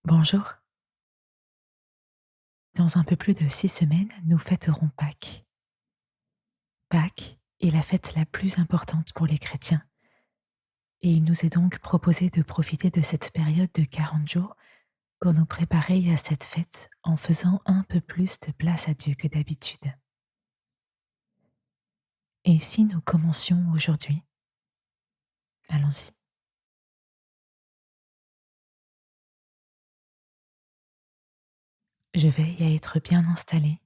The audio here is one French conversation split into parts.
Bonjour. Dans un peu plus de 6 semaines, nous fêterons Pâques. Pâques est la fête la plus importante pour les chrétiens et il nous est donc proposé de profiter de cette période de 40 jours pour nous préparer à cette fête en faisant un peu plus de place à Dieu que d'habitude. Et si nous commencions aujourd'hui? Allons-y. Je veille à être bien installée,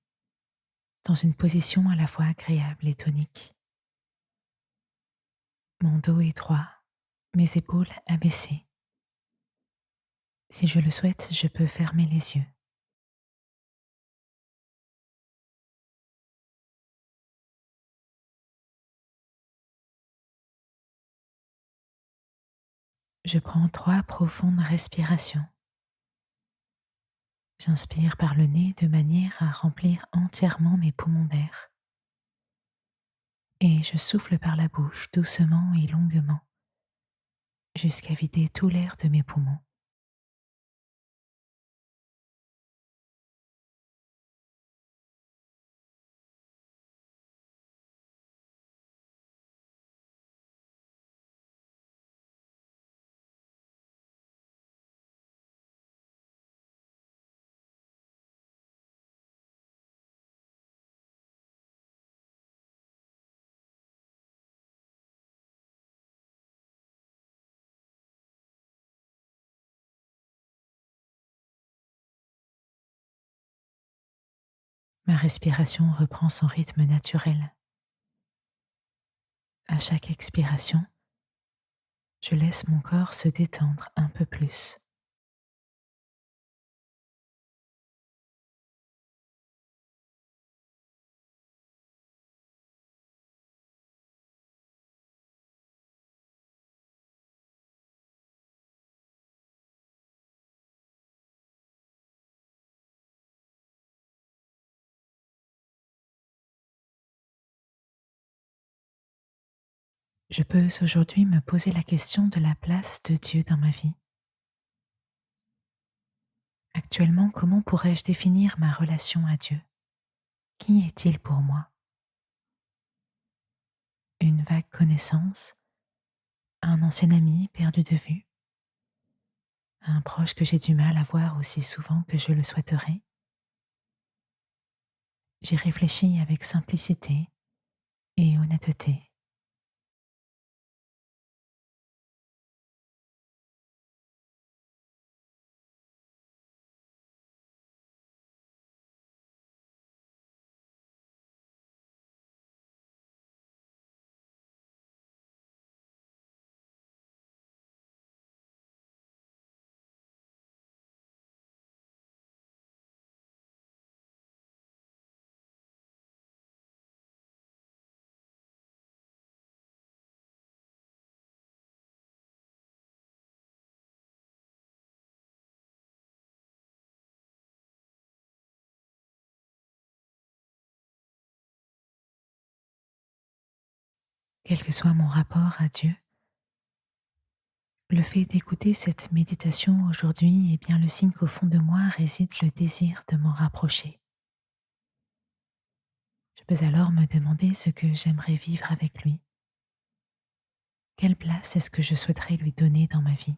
dans une position à la fois agréable et tonique. Mon dos est droit, mes épaules abaissées. Si je le souhaite, je peux fermer les yeux. Je prends 3 profondes respirations. J'inspire par le nez de manière à remplir entièrement mes poumons d'air. Et je souffle par la bouche doucement et longuement jusqu'à vider tout l'air de mes poumons. Ma respiration reprend son rythme naturel. À chaque expiration, je laisse mon corps se détendre un peu plus. Je peux aujourd'hui me poser la question de la place de Dieu dans ma vie. Actuellement, comment pourrais-je définir ma relation à Dieu? Qui est-il pour moi? Une vague connaissance? Un ancien ami perdu de vue? Un proche que j'ai du mal à voir aussi souvent que je le souhaiterais? J'ai réfléchi avec simplicité et honnêteté. Quel que soit mon rapport à Dieu, le fait d'écouter cette méditation aujourd'hui est bien le signe qu'au fond de moi réside le désir de m'en rapprocher. Je peux alors me demander ce que j'aimerais vivre avec lui. Quelle place est-ce que je souhaiterais lui donner dans ma vie?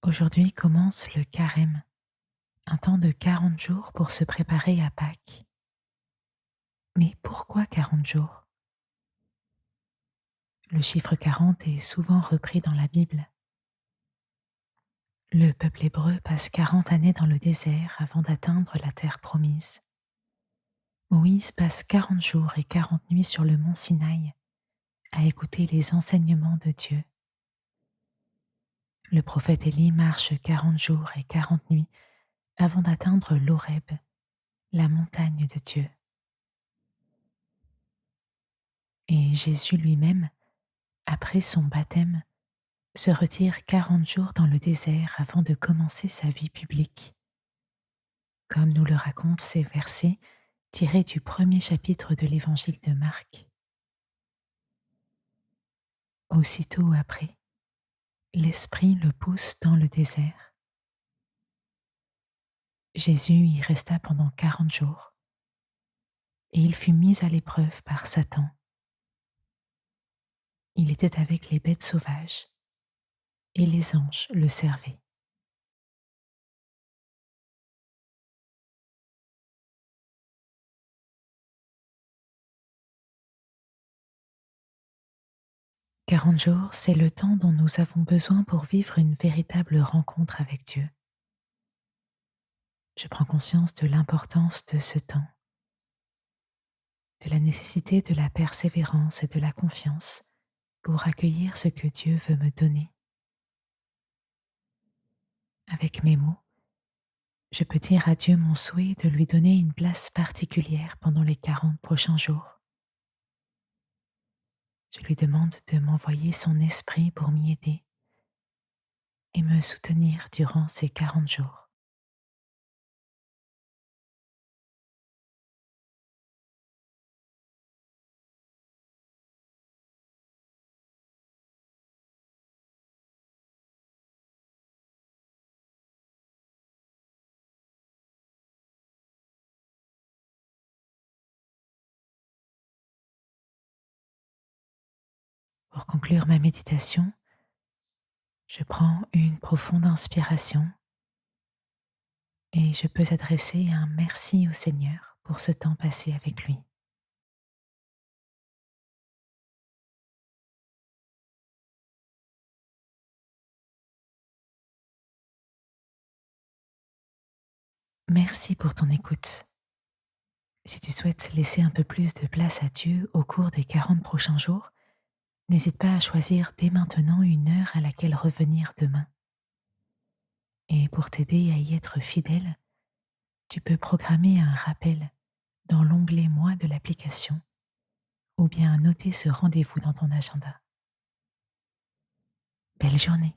Aujourd'hui commence le carême, un temps de 40 jours pour se préparer à Pâques. Mais pourquoi 40 jours? Le chiffre 40 est souvent repris dans la Bible. Le peuple hébreu passe 40 années dans le désert avant d'atteindre la terre promise. Moïse passe 40 jours et 40 nuits sur le mont Sinaï à écouter les enseignements de Dieu. Le prophète Élie marche 40 jours et 40 nuits avant d'atteindre l'Horeb, la montagne de Dieu. Et Jésus lui-même, après son baptême, se retire 40 jours dans le désert avant de commencer sa vie publique, comme nous le racontent ces versets tirés du premier chapitre de l'évangile de Marc. Aussitôt après, l'Esprit le pousse dans le désert. Jésus y resta pendant 40 jours, et il fut mis à l'épreuve par Satan. Il était avec les bêtes sauvages, et les anges le servaient. « 40 jours, c'est le temps dont nous avons besoin pour vivre une véritable rencontre avec Dieu. Je prends conscience de l'importance de ce temps, de la nécessité de la persévérance et de la confiance pour accueillir ce que Dieu veut me donner. Avec mes mots, je peux dire à Dieu mon souhait de lui donner une place particulière pendant les 40 prochains jours. Je lui demande de m'envoyer son esprit pour m'y aider et me soutenir durant ces 40 jours. Pour conclure ma méditation, je prends une profonde inspiration et je peux adresser un merci au Seigneur pour ce temps passé avec lui. Merci pour ton écoute. Si tu souhaites laisser un peu plus de place à Dieu au cours des 40 prochains jours, n'hésite pas à choisir dès maintenant une heure à laquelle revenir demain. Et pour t'aider à y être fidèle, tu peux programmer un rappel dans l'onglet Moi de l'application ou bien noter ce rendez-vous dans ton agenda. Belle journée!